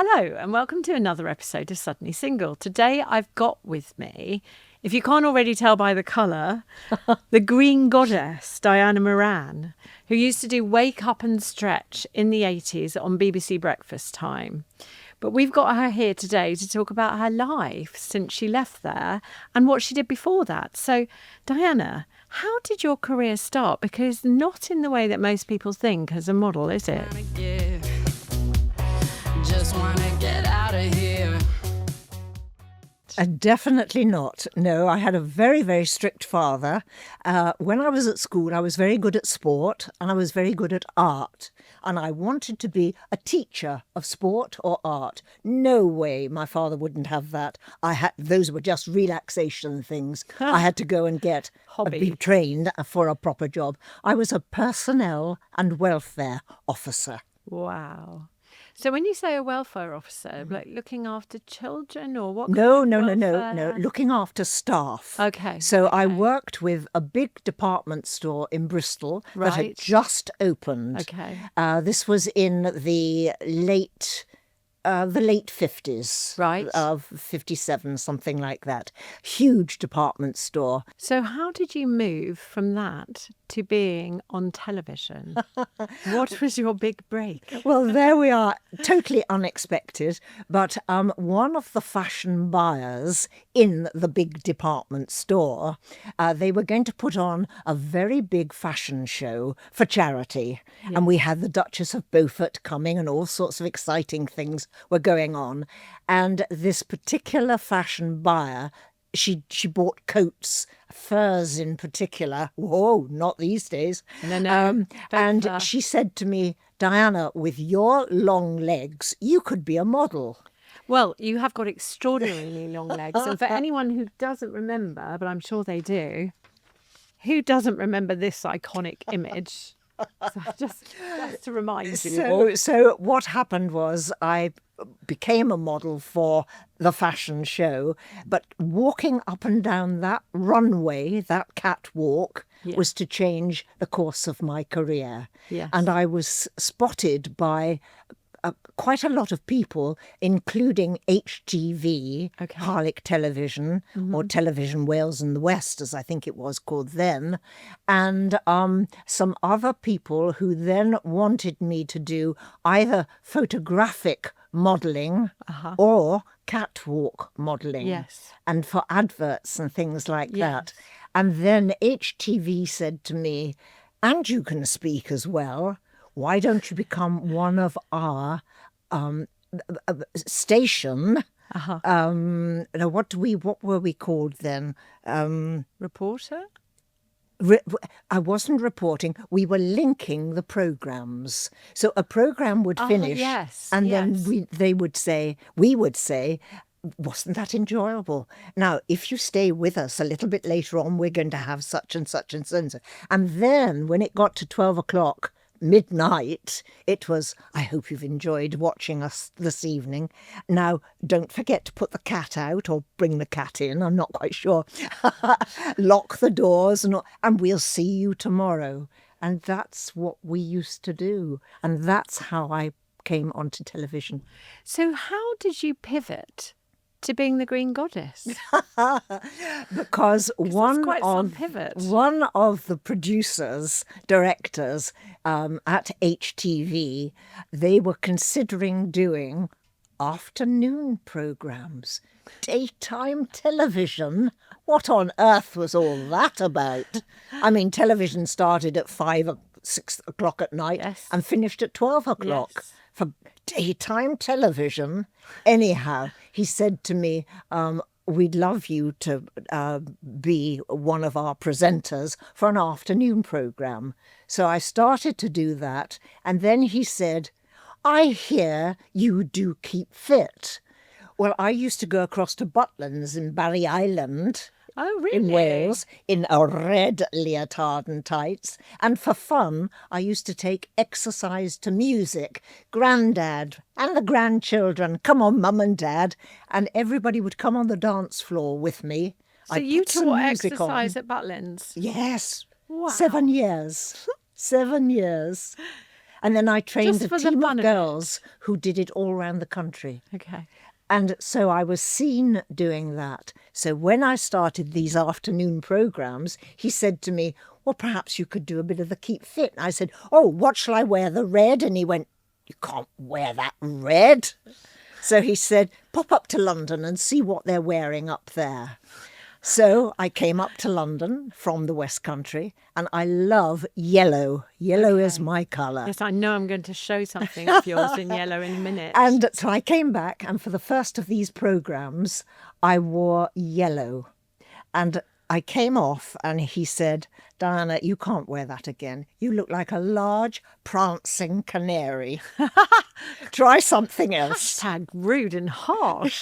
Hello and welcome to another episode of Suddenly Single. Today I've got with me, if you can't already tell by the colour, the green goddess, Diana Moran, who used to do Wake Up and Stretch in the 80s on BBC Breakfast Time. But we've got her here today to talk about her life since she left there and what she did before that. So, Diana, how did your career start? Because not in the way that most people think as a model, is it? Just wanna get out of here. Definitely not. No, I had a very, very strict father. When I was at school, I was very good at sport and I was very good at art. And I wanted to be a teacher of sport or art. No way, my father wouldn't have that. Those were just relaxation things. I had to go and be trained for a proper job. I was a personnel and welfare officer. Wow. So when you say a welfare officer, like looking after children or what? No. Looking after staff. Okay. So I worked with a big department store in Bristol that had just opened. Okay. This was in the late 50s. Right. Of 57, something like that. Huge department store. So how did you move from that to being on television? What was your big break? Well, there we are, totally unexpected. But one of the fashion buyers in the big department store, they were going to put on a very big fashion show for charity. Yeah. And we had the Duchess of Beaufort coming and all sorts of exciting things were going on. And this particular fashion buyer, she bought coats, furs in particular. Whoa, not these days. No. And she said to me, Diana, with your long legs, you could be a model. Well, you have got extraordinarily long legs. And for anyone who doesn't remember, but I'm sure they do, who doesn't remember this iconic image? So just to remind you. So what happened was I became a model for the fashion show, but walking up and down that runway, that catwalk, was to change the course of my career. Yes. And I was spotted by quite a lot of people, including HTV, Harlech Television, or Television Wales in the West, as I think it was called then, and some other people who then wanted me to do either photographic modelling or catwalk modelling. Yes. And for adverts and things like that. And then HTV said to me, and you can speak as well. Why don't you become one of our station? What were we called then? Reporter? I wasn't reporting. We were linking the programmes. So a programme would finish, then we would say, wasn't that enjoyable? Now, if you stay with us a little bit later on, we're going to have such and such and so and so. And then when it got to 12 o'clock, midnight, it was, I hope you've enjoyed watching us this evening. Now, don't forget to put the cat out or bring the cat in. I'm not quite sure. Lock the doors and we'll see you tomorrow. And that's what we used to do. And that's how I came onto television. So how did you pivot to being the Green Goddess? Because one of the producers, directors at HTV, they were considering doing afternoon programmes, daytime television. What on earth was all that about? I mean, television started at 6 o'clock at night and finished at 12 o'clock. Yes. For daytime television. Anyhow, he said to me, we'd love you to be one of our presenters for an afternoon programme. So I started to do that. And then he said, I hear you do keep fit. Well, I used to go across to Butlins in Barry Island. Oh, really? In Wales, in a red leotard and tights. And for fun, I used to take exercise to music. Grandad and the grandchildren, come on, Mum and Dad. And everybody would come on the dance floor with me. So you taught exercise at Butlins? Yes. Wow. 7 years. 7 years. And then I trained Just a for the team fun of of it. girls who did it all around the country. Okay. And so I was seen doing that. So when I started these afternoon programmes, he said to me, well, perhaps you could do a bit of the Keep Fit. And I said, oh, what shall I wear? The red? And he went, you can't wear that red. So he said, pop up to London and see what they're wearing up there. So I came up to London from the West Country, and I love yellow. Yellow is my colour. Yes, I know I'm going to show something of yours in yellow in a minute. And so I came back, and for the first of these programmes, I wore yellow. And I came off, and he said, Diana, you can't wear that again. You look like a large, prancing canary. Try something else. Hashtag rude and harsh.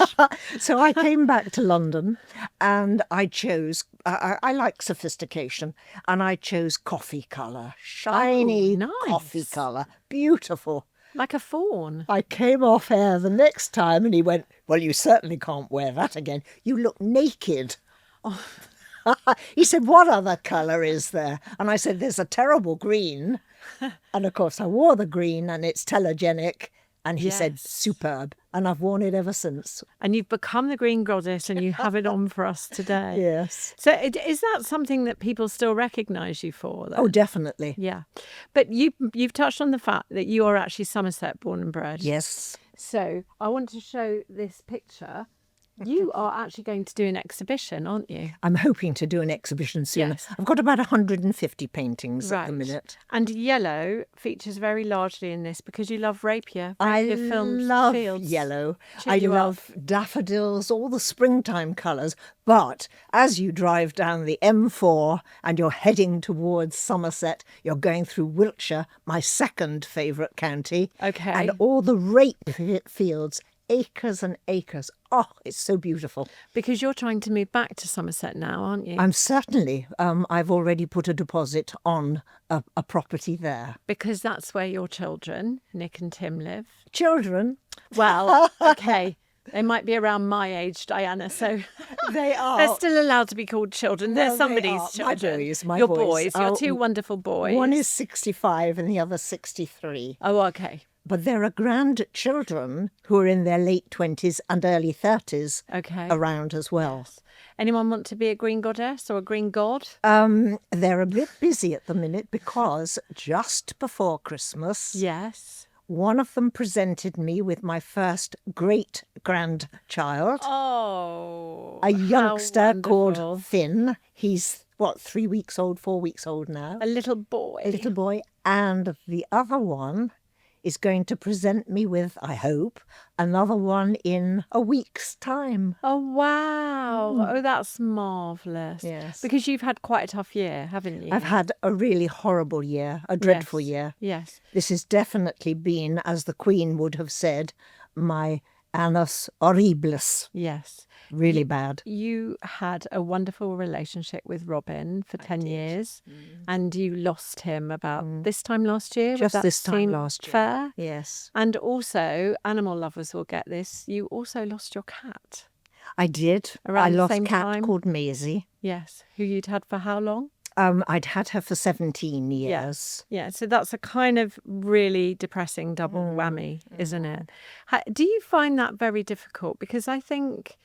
So I came back to London, and I chose, I like sophistication, and I chose coffee colour. Shiny nice. coffee colour. Beautiful. Like a fawn. I came off air the next time, and he went, well, you certainly can't wear that again. You look naked. Oh. He said, what other colour is there? And I said, there's a terrible green. And of course I wore the green, and it's telegenic. And he said, superb. And I've worn it ever since. And you've become the green goddess, and you have it on for us today. Yes. So is that something that people still recognise you for, then? Oh, definitely. Yeah. But you've touched on the fact that you are actually Somerset born and bred. Yes. So I want to show this picture. You are actually going to do an exhibition, aren't you? I'm hoping to do an exhibition soon. Yes. I've got about 150 paintings at the minute. And yellow features very largely in this because you love rapier. I filmed love fields. yellow. Cheer I you love daffodils, all the springtime colours. But as you drive down the M4 and you're heading towards Somerset, you're going through Wiltshire, my second favourite county. Okay. And all the rape fields, acres and acres. Oh, it's so beautiful. Because you're trying to move back to Somerset now, aren't you? I'm certainly. I've already put a deposit on a property there. Because that's where your children, Nick and Tim, live. Children? Well, okay. They might be around my age, Diana, so They are. they're still allowed to be called children. They're Well, somebody's they are. children. My your boys. Your two wonderful boys. One is 65 and the other 63. Oh, okay. But there are grandchildren who are in their late 20s and early 30s around as well. Yes. Anyone want to be a green goddess or a green god? They're a bit busy at the minute because just before Christmas, one of them presented me with my first great-grandchild. Oh, a youngster called Finn. He's, 3 weeks old, 4 weeks old now. A little boy. A little boy. And the other one is going to present me with, I hope, another one in a week's time. Oh, wow. Oh, that's marvellous. Yes. Because you've had quite a tough year, haven't you? I've had a really horrible year, a dreadful year. Yes. This has definitely been, as the Queen would have said, my Annus Horribilis. Yes. Really bad. You had a wonderful relationship with Robin for 10 years and you lost him about this time last year. Just this time last year. Fair? Yes. And also, animal lovers will get this, you also lost your cat. I did. Around I lost the same a cat time? called Maisie. Yes. Who you'd had for how long? I'd had her for 17 years. Yeah, so that's a kind of really depressing double whammy, isn't it? Do you find that very difficult? Because I think,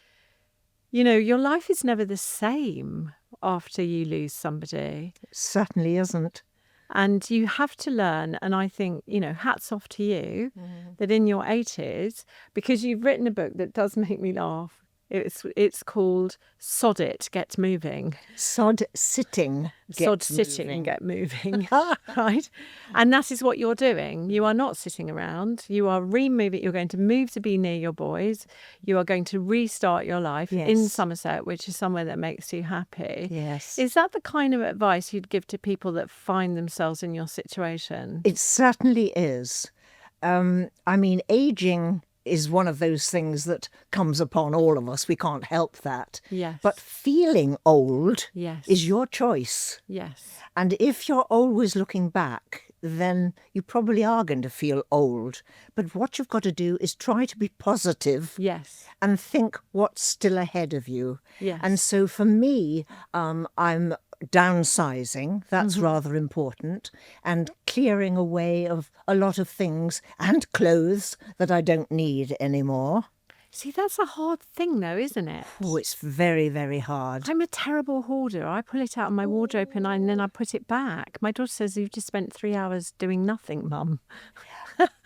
your life is never the same after you lose somebody. It certainly isn't. And you have to learn, and I think, hats off to you, that in your 80s, because you've written a book that does make me laugh. It's called Sod It, Get Moving. Sod Sitting, Get Moving. Right? And that is what you're doing. You are not sitting around. You are removing. You're going to move to be near your boys. You are going to restart your life in Somerset, which is somewhere that makes you happy. Yes. Is that the kind of advice you'd give to people that find themselves in your situation? It certainly is. Aging is one of those things that comes upon all of us. We can't help that. Yes. But feeling old Yes. is your choice. Yes. And if you're always looking back, then you probably are going to feel old. But what you've got to do is try to be positive. Yes. And think what's still ahead of you. Yes. And so for me, I'm downsizing, that's rather important, and clearing away of a lot of things and clothes that I don't need anymore. See, that's a hard thing though, isn't it? Oh, it's very, very hard. I'm a terrible hoarder. I pull it out of my wardrobe and then I put it back. My daughter says, you've just spent 3 hours doing nothing, Mum.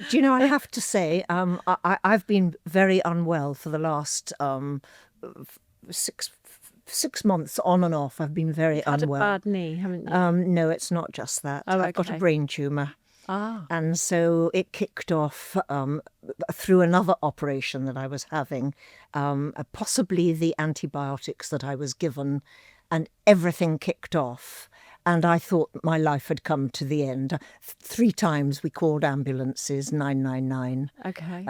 Do you know, I have to say, I've been very unwell for the last 6 months on and off. I've been very unwell. You've had a bad knee, haven't you? No, it's not just that. Oh, I've got a brain tumour. Ah. And so it kicked off through another operation that I was having, possibly the antibiotics that I was given, and everything kicked off. And I thought my life had come to the end. 3 times we called ambulances, 999. Okay.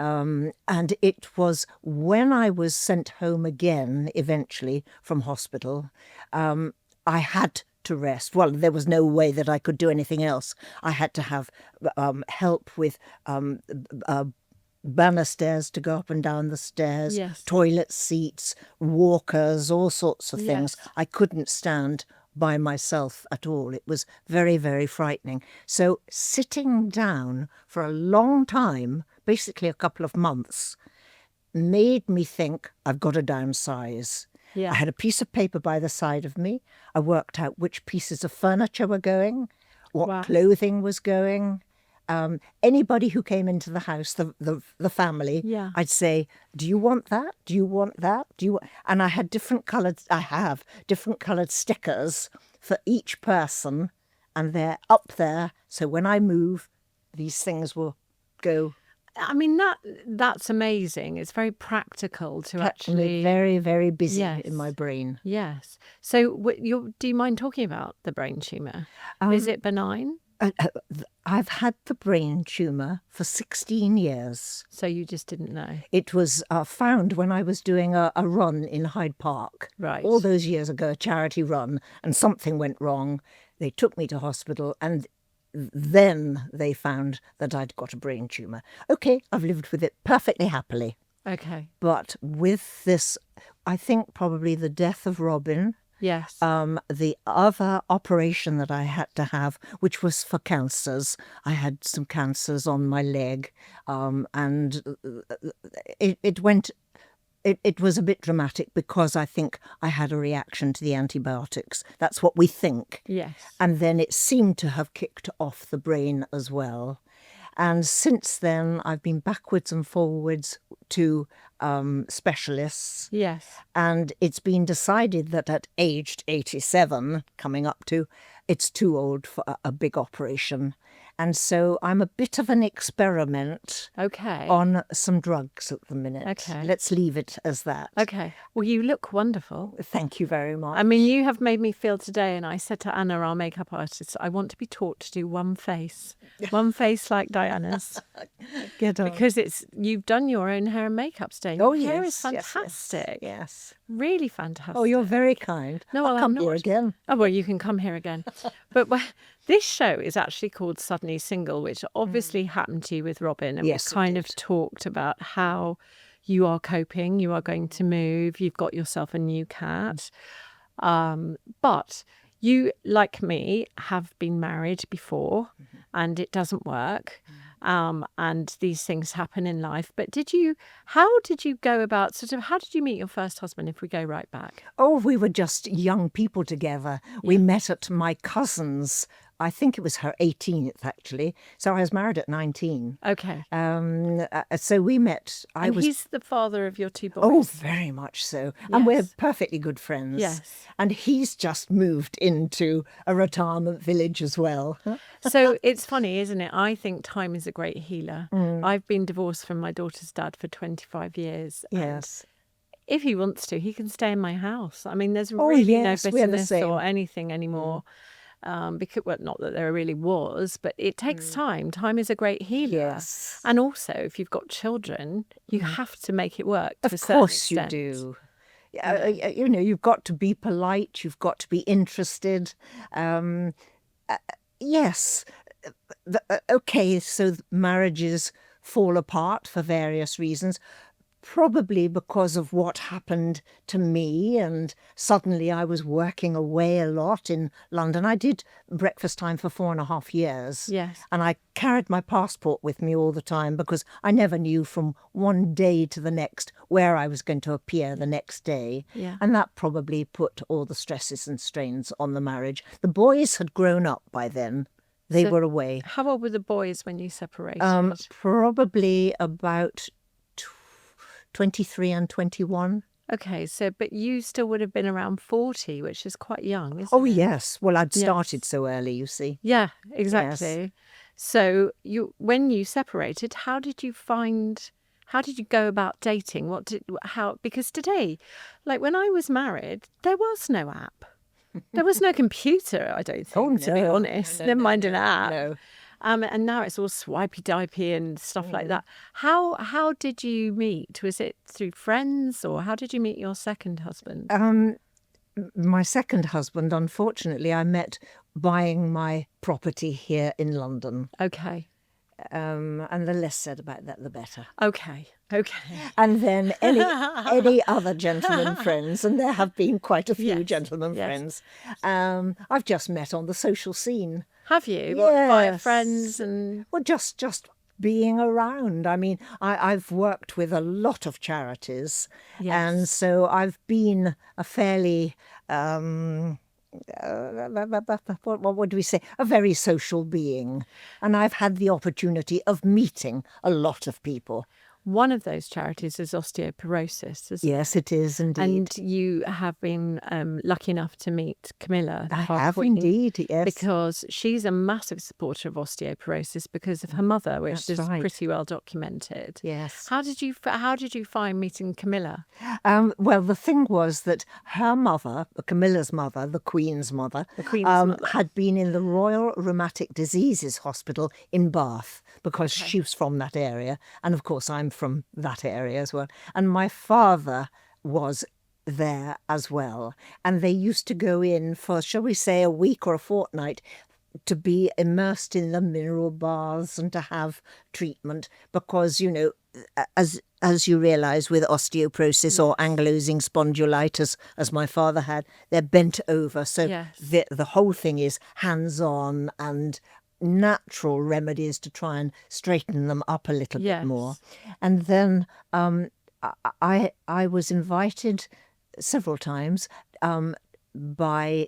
And it was when I was sent home again, eventually, from hospital, I had to rest. Well, there was no way that I could do anything else. I had to have help with banisters to go up and down the stairs, yes. toilet seats, walkers, all sorts of things. Yes. I couldn't stand by myself at all. It was very, very frightening. So sitting down for a long time, basically a couple of months, made me think I've got to downsize. Yeah. I had a piece of paper by the side of me. I worked out which pieces of furniture were going, what clothing was going. Anybody who came into the house, the family, I'd say, do you want that? Do you want that? And I had different coloured stickers for each person, and they're up there. So when I move, these things will go. I mean, that's amazing. It's very practical to actually... Very, very busy in my brain. Yes. So do you mind talking about the brain tumour? Is it benign? I've had the brain tumour for 16 years. So you just didn't know? It was found when I was doing a run in Hyde Park. Right. All those years ago, a charity run, and something went wrong. They took me to hospital, and then they found that I'd got a brain tumour. Okay, I've lived with it perfectly happily. Okay. But with this, I think probably the death of Robin... Yes. The other operation that I had to have, which was for cancers, I had some cancers on my leg, and it was a bit dramatic because I think I had a reaction to the antibiotics. That's what we think. Yes. And then it seemed to have kicked off the brain as well. And since then, I've been backwards and forwards to specialists. Yes. And it's been decided that at aged 87, coming up to, it's too old for a big operation. And so I'm a bit of an experiment on some drugs at the minute. Okay. Let's leave it as that. Okay. Well, you look wonderful. Thank you very much. I mean, you have made me feel today, and I said to Anna, our makeup artist, I want to be taught to do one face like Diana's. Get on. Because you've done your own hair and makeup today. Your hair is fantastic. Yes. Really fantastic. Oh, you're very kind. No, well, I'll come here again. Oh, well, you can come here again. But this show is actually called Suddenly Single, which obviously happened to you with Robin. And yes, we kind of talked about how you are coping. You are going to move. You've got yourself a new cat. But you, like me, have been married before and it doesn't work. And these things happen in life. But how did you go about, how did you meet your first husband, if we go right back? Oh, we were just young people together. Yeah. We met at my cousin's, I think it was her 18th, actually. So I was married at 19. Okay. So we met. He's the father of your 2 boys. Oh, very much so. Yes. And we're perfectly good friends. Yes. And he's just moved into a retirement village as well. So it's funny, isn't it? I think time is a great healer. I've been divorced from my daughter's dad for 25 years. Yes. If he wants to, he can stay in my house. I mean, there's really no bitterness or anything anymore. Because, well, not that there really was, but it takes time. Time is a great healer. Yes. And also, if you've got children, you have to make it work to a certain course extent. You do. You've got to be polite. You've got to be interested. Yes. Okay, so marriages fall apart for various reasons. probably because of what happened to me, and suddenly I was working away a lot in London. I did breakfast time for 4.5 years. Yes. And I carried my passport with me all the time because I never knew from one day to the next where I was going to appear the next day. Yeah. And that probably put all the stresses and strains on the marriage. The boys had grown up by then. They were away. How old were the boys when you separated? Probably about 23 and 21. Okay, but you still would have been around 40, which is quite young, isn't Oh, it? yes. Well, I'd started so early, you see. Yeah, exactly. Yes. So when you separated, how did you go about dating? Because today, like when I was married, there was no app. There was no computer, I don't think, to be honest. Never mind an app. No. And now it's all swipey-dipey and stuff like that. How did you meet? Was it through friends, or how did you meet your second husband? My second husband, unfortunately, I met buying my property here in London. Okay. And the less said about that, the better. Okay. And then any other gentleman friends, and there have been quite a few gentlemen friends, I've just met on the social scene. Have you? Yes. Via friends and... Well, just being around. I mean, I've worked with a lot of charities, and so I've been a fairly... what would we say? A very social being. And I've had the opportunity of meeting a lot of people. One of those charities is osteoporosis, isn't it? Yes, it is indeed. And you have been lucky enough to meet Camilla. I have indeed, yes. Because she's a massive supporter of osteoporosis because of her mother, which is pretty well documented. Yes. How did you find meeting Camilla? Well, the thing was that her mother, Camilla's mother, the Queen's mother, had been in the Royal Rheumatic Diseases Hospital in Bath because she was from that area. And of course, I'm from that area as well. And my father was there as well. And they used to go in for, shall we say, a week or a fortnight to be immersed in the mineral baths and to have treatment because, you know, as you realise with osteoporosis or ankylosing spondylitis, as my father had, they're bent over. So the whole thing is hands-on and natural remedies to try and straighten them up a little bit more. And then I was invited several times by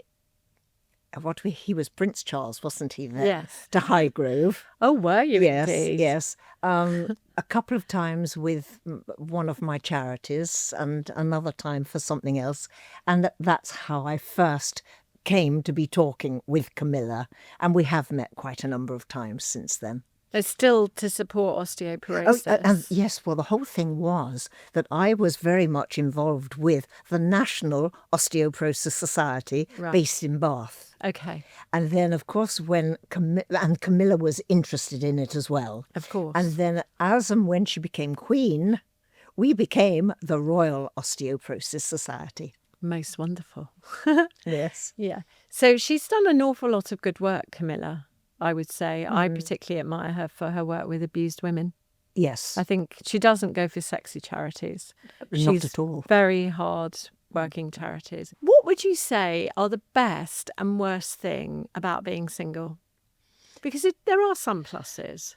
he was Prince Charles, wasn't he, there? Yes. To Highgrove. Oh, were you? Yes, indeed? yes. A couple of times with one of my charities and another time for something else. And that's how I first came to be talking with Camilla, and we have met quite a number of times since then. It's still to support osteoporosis. And yes, well, the whole thing was that I was very much involved with the National Osteoporosis Society based in Bath. Okay. And then, of course, when Camilla was interested in it as well. Of course. And then as and when she became Queen, we became the Royal Osteoporosis Society. Most wonderful. Yes. Yeah. So she's done an awful lot of good work, Camilla, I would say. I particularly admire her for her work with abused women. Yes. I think she doesn't go for sexy charities. Not at all. Very hard working charities. What would you say are the best and worst thing about being single? Because there are some pluses.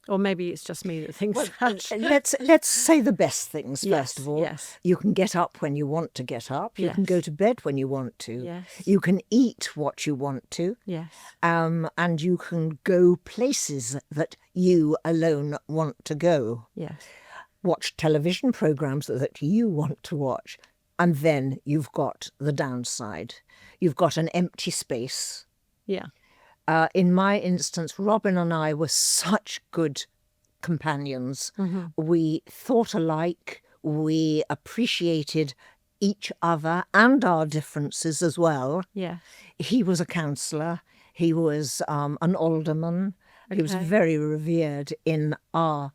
Or maybe it's just me that thinks that. Let's say the best things first of all. Yes. You can get up when you want to get up. You can go to bed when you want to. Yes. You can eat what you want to. Yes. And you can go places that you alone want to go. Yes. Watch television programs that you want to watch. And then you've got the downside. You've got an empty space. Yeah. In my instance, Robin and I were such good companions. Mm-hmm. We thought alike. We appreciated each other and our differences as well. Yeah. He was a counsellor. He was an alderman. Okay. He was very revered in our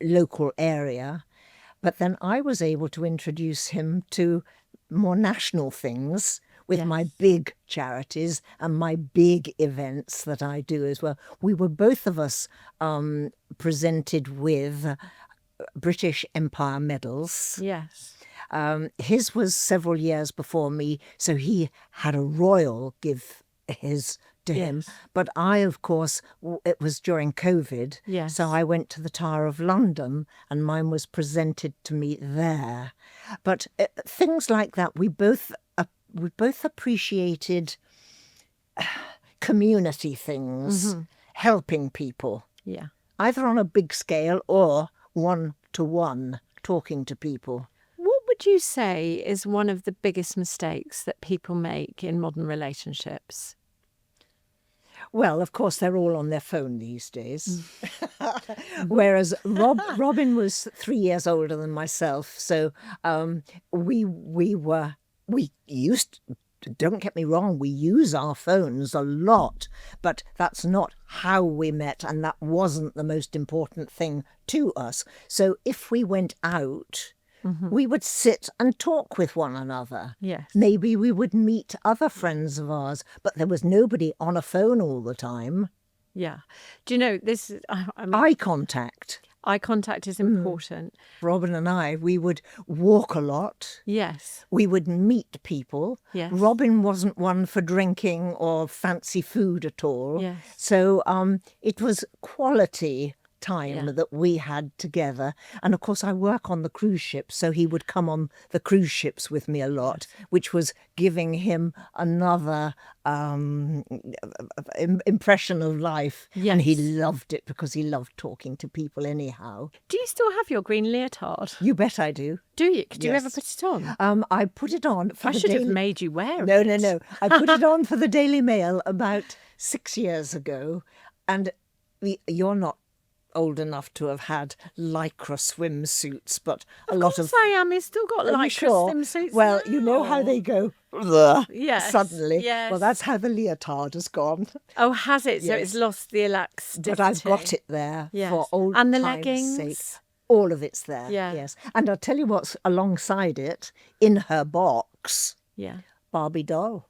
local area. But then I was able to introduce him to more national things with my big charities and my big events that I do as well. We were both of us presented with British Empire medals. Yes. His was several years before me, so he had a royal give his to him. But I, of course, it was during COVID, so I went to the Tower of London and mine was presented to me there. But things like that, we both appreciated community things, helping people, either on a big scale or one-to-one, talking to people. What would you say is one of the biggest mistakes that people make in modern relationships? Well, of course, they're all on their phone these days. Whereas Robin was 3 years older than myself, so we used. Don't get me wrong, we use our phones a lot, but that's not how we met, and that wasn't the most important thing to us. So if we went out, we would sit and talk with one another. Yes. Maybe we would meet other friends of ours, but there was nobody on a phone all the time. Yeah. Do you know, this is... Eye contact. Eye contact is important. Robin and I, we would walk a lot. Yes. We would meet people. Yes. Robin wasn't one for drinking or fancy food at all. Yes. So it was quality time that we had together. And of course, I work on the cruise ships, so he would come on the cruise ships with me a lot, which was giving him another impression of life. Yes. And he loved it because he loved talking to people anyhow. Do you still have your green leotard? You bet I do. Do you? Did you ever put it on? I put it on for I the should have Daily... made you wear it. No. I put it on for the Daily Mail about 6 years ago. And you're not old enough to have had lycra swimsuits, but a lot of... Of course I am. He's still got lycra swimsuits. Well, you know how they go suddenly. Yes. Well, that's how the leotard has gone. Oh, has it? So Yes. it's lost the elasticity. But I've got it there for old And the time's leggings. sake. All of it's there, Yeah. yes. And I'll tell you what's alongside it, in her box, Barbie doll.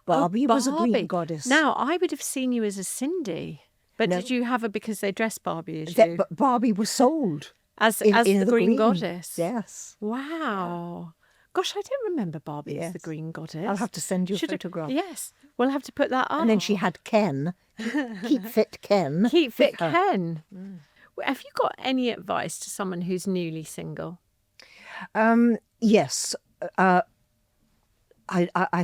Barbie was a Greek goddess. Now, I would have seen you as a Cindy. But did you have her because they dressed Barbie as you? But Barbie was sold. As in the the Green green. Goddess? Yes. Wow. Gosh, I don't remember Barbie as the Green Goddess. I'll have to send you a photograph. Yes. We'll have to put that up. And then she had Ken. Keep fit Ken. Keep fit Ken. Have you got any advice to someone who's newly single? Yes. I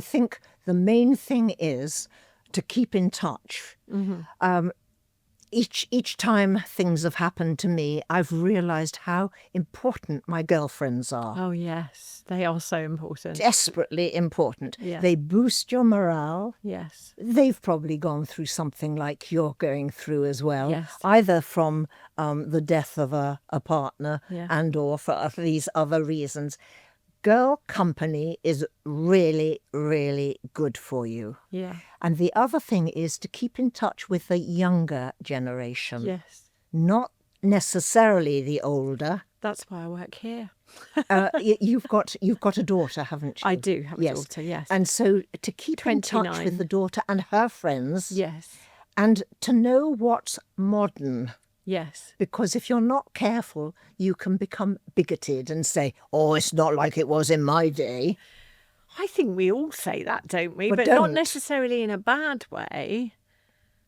think the main thing is to keep in touch. Each time things have happened to me, I've realised how important my girlfriends are. Oh, yes. They are so important. Desperately important. Yeah. They boost your morale. Yes. They've probably gone through something like you're going through as well, Yes. either from the death of a partner and or for these other reasons. Girl company is really, really good for you. Yeah. And the other thing is to keep in touch with the younger generation. Yes. Not necessarily the older. That's why I work here. You've got a daughter, haven't you? I do have a daughter, yes. And so to keep in touch 29. with the daughter and her friends. Yes. And to know what's modern. Yes. Because if you're not careful, you can become bigoted and say, oh, it's not like it was in my day. I think we all say that, don't we? But don't. Not necessarily in a bad way.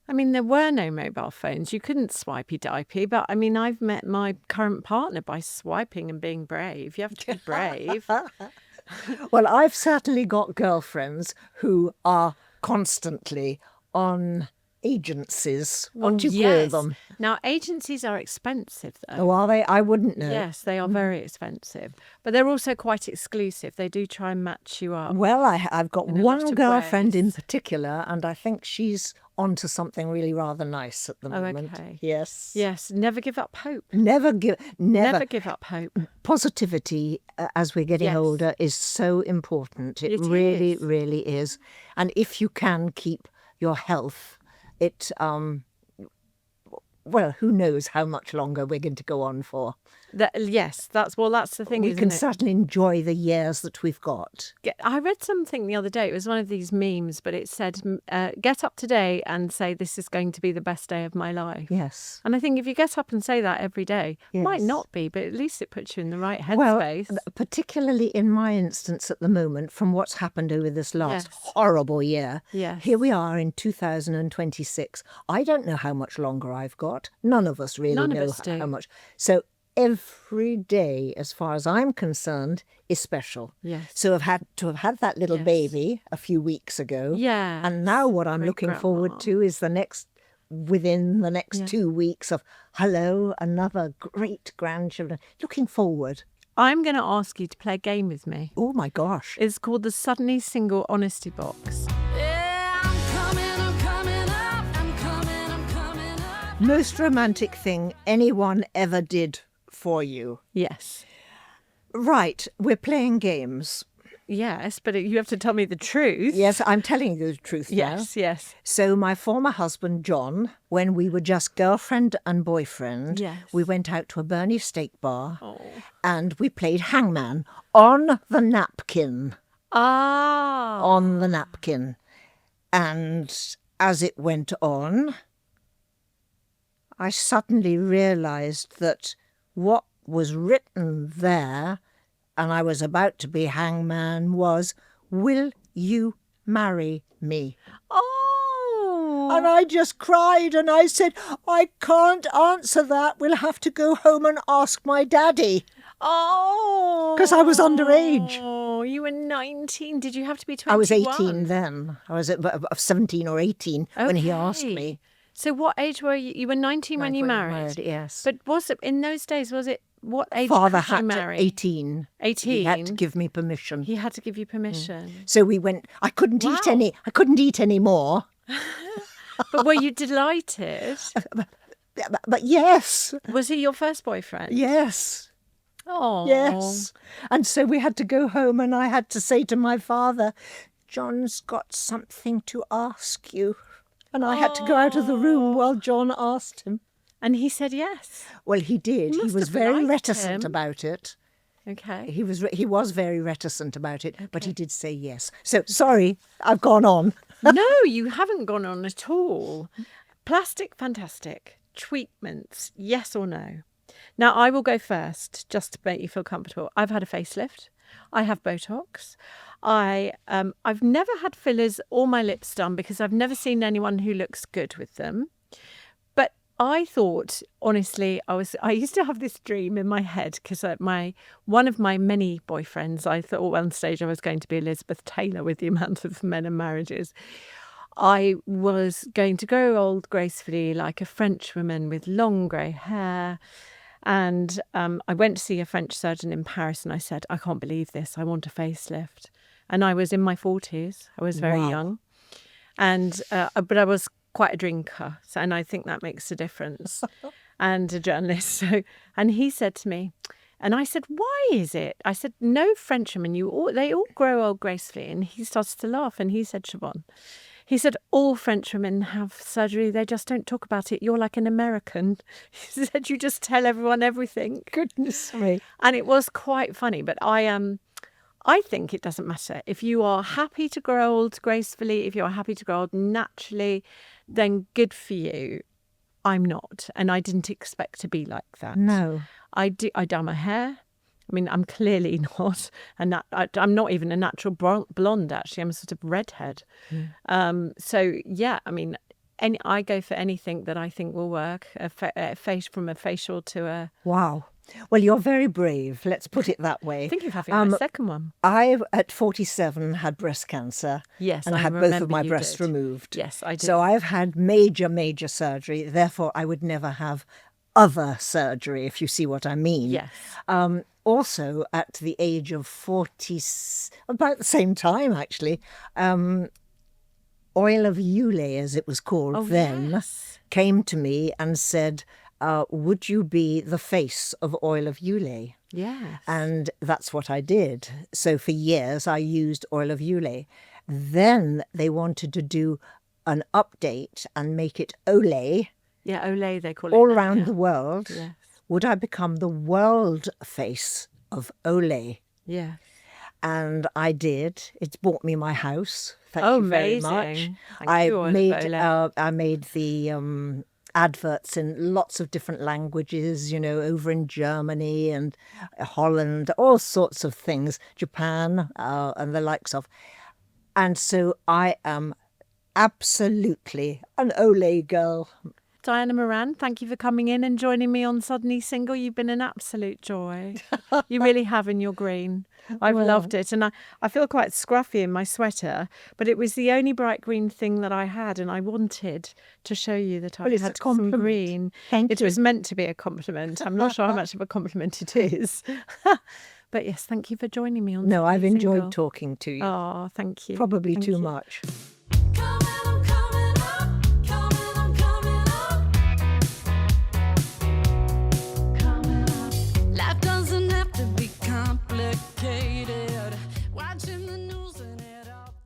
I mean, there were no mobile phones. You couldn't swipey-dipey. But, I mean, I've met my current partner by swiping and being brave. You have to be brave. Well, I've certainly got girlfriends who are constantly on agencies. What do you call them? Now, agencies are expensive, though. Oh, are they? I wouldn't know. Yes, they are very expensive. But they're also quite exclusive. They do try and match you up. Well, I've got in a one lot of girlfriend ways. in particular, and I think she's onto something really rather nice at the moment. Okay. Yes. Yes, never give up hope. Never give up hope. Positivity as we're getting older is so important. It really, is. really is. And if you can keep your health, it well, who knows how much longer we're going to go on for. Yes, that's the thing. We isn't can it? certainly enjoy the years that we've got. I read something the other day. It was one of these memes, but it said, "Get up today and say this is going to be the best day of my life." Yes. And I think if you get up and say that every day, Yes. might not be, but at least it puts you in the right headspace. Well, particularly in my instance at the moment, from what's happened over this last horrible year. Yes. Here we are in 2026. I don't know how much longer I've got. None of us really know how much. So every day, as far as I'm concerned, is special. Yes. So I've had that little baby a few weeks ago. Yeah. And now what I'm looking forward to is within the next 2 weeks of another great grandchildren. Looking forward. I'm going to ask you to play a game with me. Oh my gosh. It's called the Suddenly Single Honesty Box. Yeah, I'm coming up. Most romantic thing anyone ever did for you. Yes. Right, we're playing games. Yes, but you have to tell me the truth. Yes, I'm telling you the truth now. Yes. So my former husband, John, when we were just girlfriend and boyfriend, we went out to a Berni steak bar and we played hangman on the napkin. Ah. On the napkin. And as it went on, I suddenly realised that what was written there, and I was about to be hangman, was, "Will you marry me?" Oh. And I just cried and I said, "I can't answer that. We'll have to go home and ask my daddy." Oh. Because I was underage. Oh, you were 19. Did you have to be 21? I was 18 then. I was 17 or 18 when he asked me. So what age were you? You were 19 when you married? Yes. But was it, in those days, what age Father could you had marry? 18. 18? He had to give me permission. He had to give you permission. So we went. I couldn't eat any more. But were you delighted? But yes. Was he your first boyfriend? Yes. Oh. Yes. And so we had to go home and I had to say to my father, "John's got something to ask you." And I had to go out of the room while John asked him. And he said yes. Well, he did. He was very reticent about it. Okay. He was very reticent about it, but he did say yes. So, sorry, I've gone on. No, you haven't gone on at all. Plastic fantastic. Treatments, yes or no? Now, I will go first, just to make you feel comfortable. I've had a facelift. I have Botox. I've never had fillers or my lips done because I've never seen anyone who looks good with them. But I thought, honestly, I used to have this dream in my head because one of my many boyfriends, I thought at one stage I was going to be Elizabeth Taylor with the amount of men and marriages. I was going to grow old gracefully like a French woman with long grey hair. And I went to see a French surgeon in Paris and I said, "I can't believe this. I want a facelift." And I was in my 40s. I was very young. And but I was quite a drinker. And I think that makes a difference. And a journalist. And he said to me, and I said, "Why is it?" I said, "No Frenchwomen, they all grow old gracefully." And he started to laugh and he said, "Siobhan," he said, "all French women have surgery. They just don't talk about it. You're like an American." He said, "You just tell everyone everything." Goodness me. And it was quite funny. But I think it doesn't matter. If you are happy to grow old gracefully, if you're happy to grow old naturally, then good for you. I'm not. And I didn't expect to be like that. No. I dye my hair. I mean, I'm clearly not, I'm not even a natural blonde, actually. I'm a sort of redhead. So, yeah, I mean, I go for anything that I think will work, from a facial to a... Wow. Well, you're very brave, let's put it that way. I think you're having my second one. I, at 47, had breast cancer. Yes, and I had both of my breasts removed. Yes, I did. So I've had major surgery. Therefore, I would never have other surgery, if you see what I mean. Yes. Also, at the age of 40, about the same time, actually, Oil of Yule, as it was called then, came to me and said, "Would you be the face of Oil of Yule?" Yes. And that's what I did. So for years, I used Oil of Yule. Then they wanted to do an update and make it Olay. Yeah, Olay, they call it. All around the world. Yes. would I become the world face of Olay? Yeah. And I did. It's bought me my house. Thank Oh, you very amazing. much. Thank you, I made the adverts in lots of different languages, you know, over in Germany and Holland, all sorts of things, Japan and the likes of. And so I am absolutely an Olay girl. Diana Moran, thank you for coming in and joining me on Suddenly Single. You've been an absolute joy. You really have in your green. I've loved it. And I feel quite scruffy in my sweater, but it was the only bright green thing that I had, and I wanted to show you that I had some green. It was meant to be a compliment. I'm not sure how much of a compliment it is. But yes, thank you for joining me on Suddenly No, I've enjoyed Single. talking to you. Oh, thank you. Probably Thank too you. much.